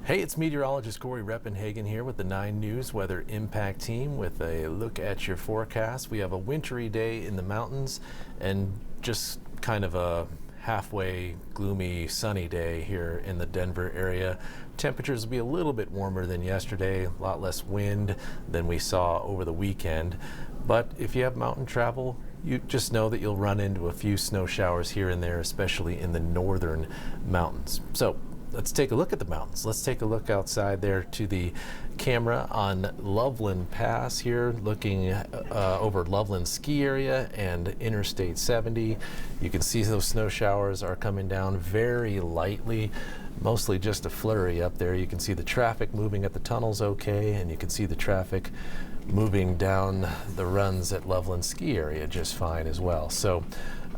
Hey, it's meteorologist Corey Reppenhagen here with the 9 News Weather Impact Team with a look at your forecast. We have a wintry day in the mountains and just kind of a halfway gloomy sunny day here in the Denver area. Temperatures will be a little bit warmer than yesterday, a lot less wind than we saw over the weekend. But if you have mountain travel, you just know that you'll run into a few snow showers here and there, especially in the northern mountains. So let's take a look at the mountains. Let's take a look outside there to the camera on Loveland Pass here, looking over Loveland ski area and Interstate 70. You can see those snow showers are coming down very lightly, mostly just a flurry up there. You can see the traffic moving at the tunnels okay, and you can see the traffic moving down the runs at Loveland ski area just fine as well. So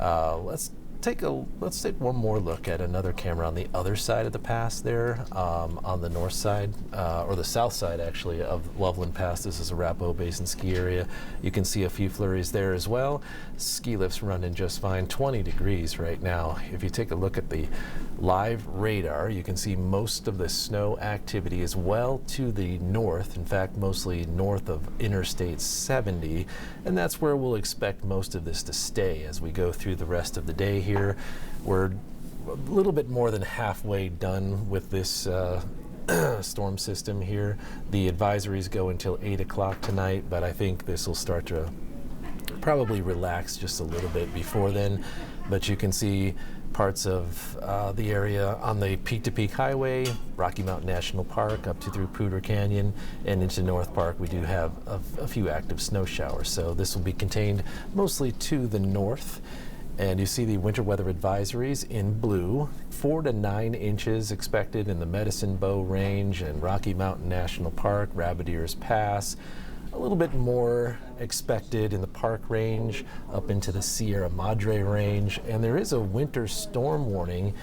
let's take one more look at another camera on the other side of the pass there, on the north side, or the south side actually, of Loveland Pass. This is Arapahoe Basin ski area. You can see a few flurries there as well. Ski lifts running just fine, 20 degrees right now. If you take a look at the live radar, you can see most of the snow activity is well to the north, in fact mostly north of Interstate 70, and that's where we'll expect most of this to stay as we go through the rest of the day here. We're a little bit more than halfway done with this storm system here. The advisories go until 8 o'clock tonight, but I think this will start to probably relax just a little bit before then. But you can see parts of the area on the Peak to Peak Highway, Rocky Mountain National Park, up to through Poudre Canyon, and into North Park. We do have a few active snow showers, so this will be contained mostly to the north. And you see the winter weather advisories in blue, 4 to 9 inches expected in the Medicine Bow Range and Rocky Mountain National Park, Rabbit Ears Pass. A little bit more expected in the Park Range up into the Sierra Madre Range, and there is a winter storm warning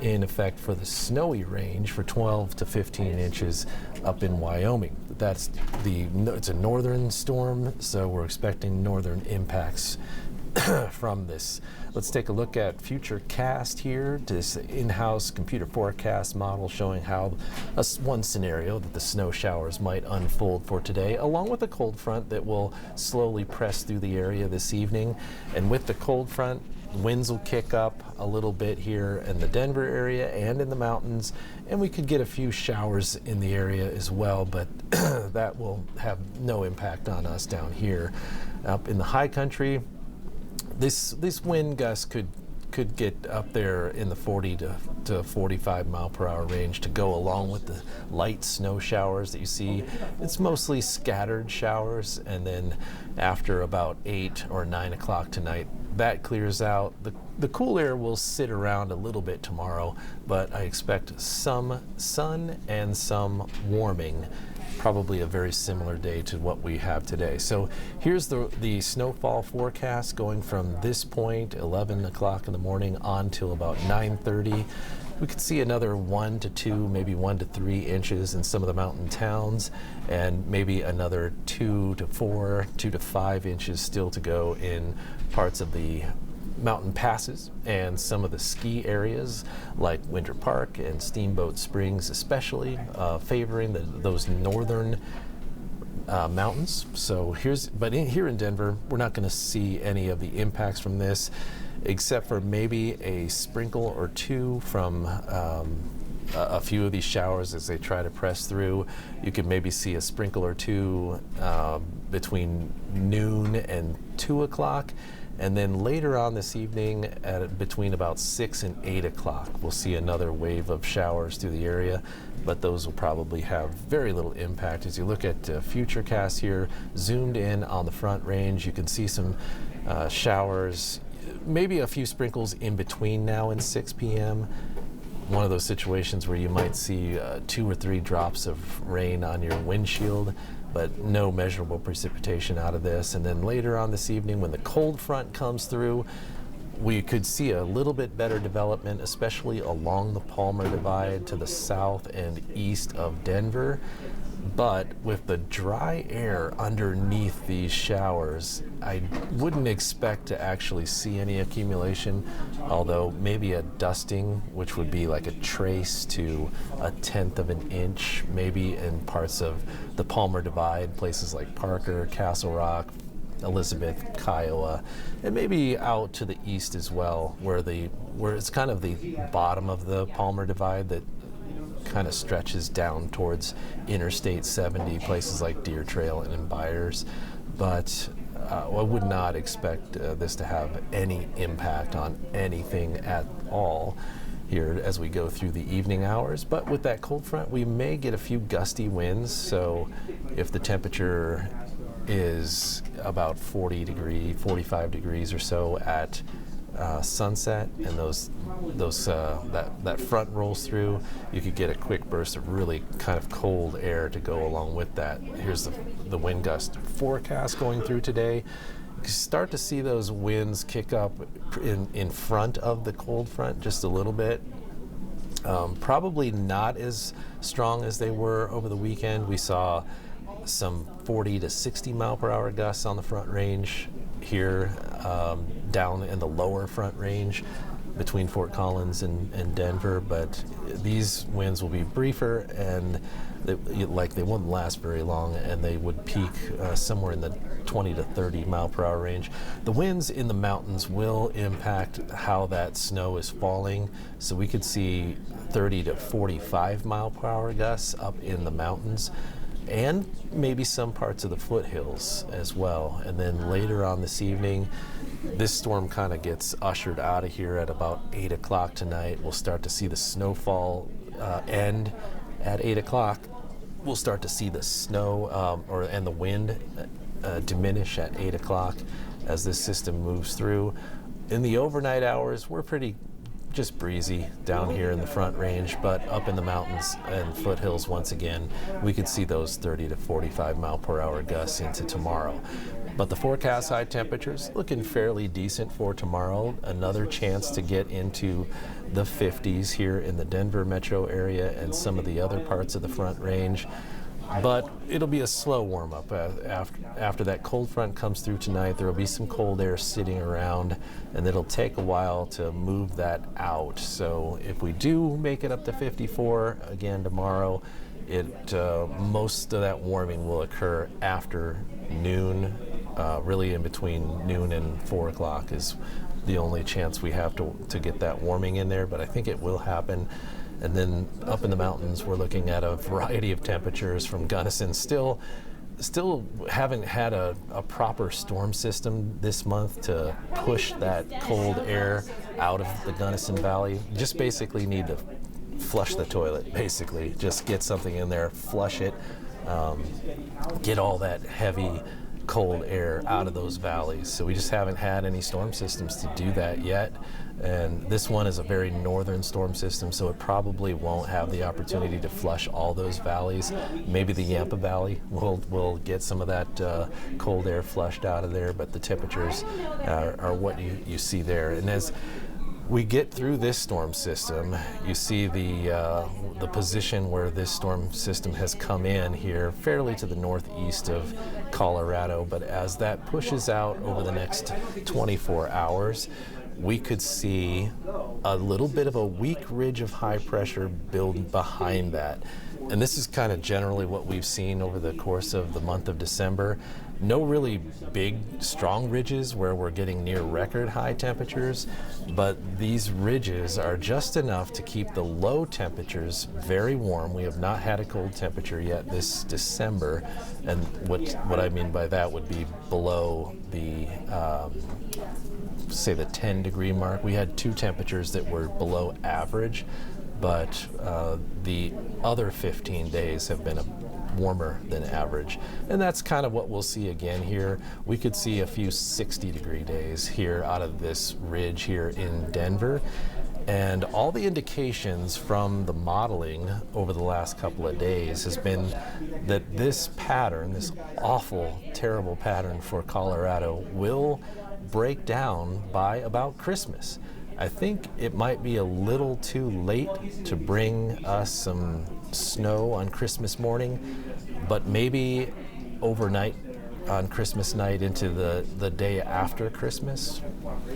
in effect for the Snowy Range for 12 to 15 inches up in Wyoming. It's a northern storm, so we're expecting northern impacts from this. Let's take a look at FutureCast here, this in-house computer forecast model showing how one scenario that the snow showers might unfold for today, along with a cold front that will slowly press through the area this evening. And with the cold front, winds will kick up a little bit here in the Denver area and in the mountains, and we could get a few showers in the area as well, but that will have no impact on us down here. Up in the high country, this wind gust could get up there in the 40 to 45 mile per hour range to go along with the light snow showers that you see. It's mostly scattered showers, and then after about 8 or 9 o'clock tonight, that clears out. The cool air will sit around a little bit tomorrow, but I expect some sun and some warming. Probably a very similar day to what we have today. So here's the snowfall forecast going from this point, 11 o'clock in the morning, on till about 9:30. We could see another 1 to 2, maybe 1 to 3 inches in some of the mountain towns, and maybe another 2 to 4, 2 to 5 inches still to go in parts of the mountain passes and some of the ski areas like Winter Park and Steamboat Springs, especially favoring those northern mountains. So here in Denver, we're not going to see any of the impacts from this, except for maybe a sprinkle or two from a few of these showers as they try to press through. You could maybe see a sprinkle or two between noon and 2 o'clock. And then later on this evening, between about 6 and 8 o'clock, we'll see another wave of showers through the area, but those will probably have very little impact. As you look at FutureCast here, zoomed in on the Front Range, you can see some showers, maybe a few sprinkles in between now and 6 p.m. One of those situations where you might see 2 or 3 drops of rain on your windshield, but no measurable precipitation out of this. And then later on this evening, when the cold front comes through, we could see a little bit better development, especially along the Palmer Divide to the south and east of Denver. But with the dry air underneath these showers, I wouldn't expect to actually see any accumulation, although maybe a dusting, which would be like a trace to a tenth of an inch, maybe in parts of the Palmer Divide, places like Parker, Castle Rock, Elizabeth, Kiowa, and maybe out to the east as well, where it's kind of the bottom of the Palmer Divide that kind of stretches down towards Interstate 70, places like Deer Trail and Byers. But I would not expect this to have any impact on anything at all here as we go through the evening hours. But with that cold front, we may get a few gusty winds. So if the temperature is about 45 degrees or so at sunset, and that front rolls through, you could get a quick burst of really kind of cold air to go along with that. Here's the wind gust forecast going through today. You start to see those winds kick up in front of the cold front just a little bit. Probably not as strong as they were over the weekend. We saw some 40 to 60 mile per hour gusts on the front range here, down in the lower front range between Fort Collins and Denver, but these winds will be briefer, and they wouldn't last very long, and they would peak somewhere in the 20 to 30 mile per hour range. The winds in the mountains will impact how that snow is falling, so we could see 30 to 45 mile per hour gusts up in the mountains, and maybe some parts of the foothills as well. And then later on this evening, this storm kind of gets ushered out of here at about 8 o'clock tonight. We'll start to see the snowfall end at 8 o'clock. We'll start to see the snow and the wind diminish at 8 o'clock as this system moves through. In the overnight hours, we're pretty just breezy down here in the front range, but up in the mountains and foothills, once again, we could see those 30 to 45 mile per hour gusts into tomorrow. But the forecast high temperatures looking fairly decent for tomorrow. Another chance to get into the 50s here in the Denver metro area and some of the other parts of the front range. But it'll be a slow warm-up. After that cold front comes through tonight, there will be some cold air sitting around, and it'll take a while to move that out. So if we do make it up to 54 again tomorrow, most of that warming will occur after noon. Really in between noon and 4 o'clock is the only chance we have to get that warming in there, but I think it will happen. And then up in the mountains, we're looking at a variety of temperatures from Gunnison. Still haven't had a proper storm system this month to push that cold air out of the Gunnison Valley. Just basically need to flush the toilet, basically. Just get something in there, flush it, get all that heavy cold air out of those valleys. So we just haven't had any storm systems to do that yet. And this one is a very northern storm system, so it probably won't have the opportunity to flush all those valleys. Maybe the Yampa Valley will get some of that cold air flushed out of there, but the temperatures are what you see there. And as we get through this storm system, you see the position where this storm system has come in here fairly to the northeast of Colorado, but as that pushes out over the next 24 hours, we could see a little bit of a weak ridge of high pressure build behind that. And this is kind of generally what we've seen over the course of the month of December. No really big, strong ridges where we're getting near record high temperatures, but these ridges are just enough to keep the low temperatures very warm. We have not had a cold temperature yet this December, and what I mean by that would be below the say the 10-degree mark. We had 2 temperatures that were below average, but the other 15 days have been warmer than average. And that's kind of what we'll see again here. We could see a few 60-degree days here out of this ridge here in Denver. And all the indications from the modeling over the last couple of days has been that this pattern, this awful, terrible pattern for Colorado, will break down by about Christmas. I think it might be a little too late to bring us some snow on Christmas morning, but maybe overnight on Christmas night into the day after Christmas,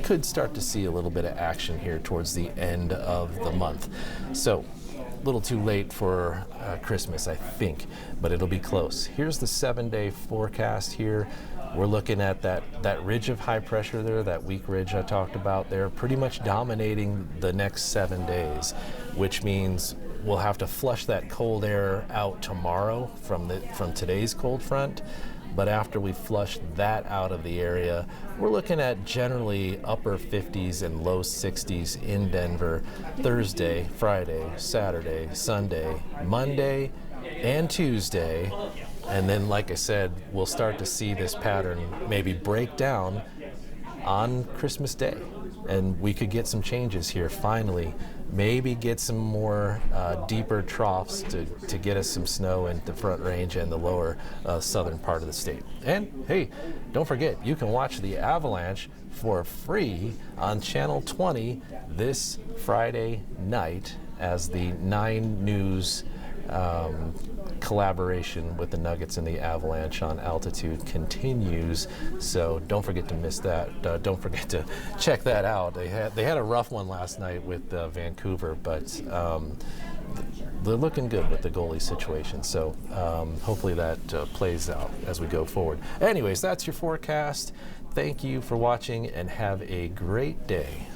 could start to see a little bit of action here towards the end of the month. So a little too late for Christmas, I think, but it'll be close. Here's the 7-day forecast here. We're looking at that ridge of high pressure there, that weak ridge I talked about there, pretty much dominating the next 7 days, which means we'll have to flush that cold air out tomorrow from today's cold front. But after we flush that out of the area, we're looking at generally upper 50s and low 60s in Denver Thursday, Friday, Saturday, Sunday, Monday, and Tuesday. And then, like I said, we'll start to see this pattern maybe break down on Christmas Day. And we could get some changes here finally. Maybe get some more deeper troughs to get us some snow in the Front Range and the lower southern part of the state. And hey, don't forget, you can watch the avalanche for free on Channel 20 this Friday night as the 9 News collaboration with the Nuggets and the Avalanche on altitude continues. So don't forget to miss that. Don't forget to check that out. They had a rough one last night with Vancouver, but they're looking good with the goalie situation. So hopefully that plays out as we go forward. Anyways, that's your forecast. Thank you for watching and have a great day.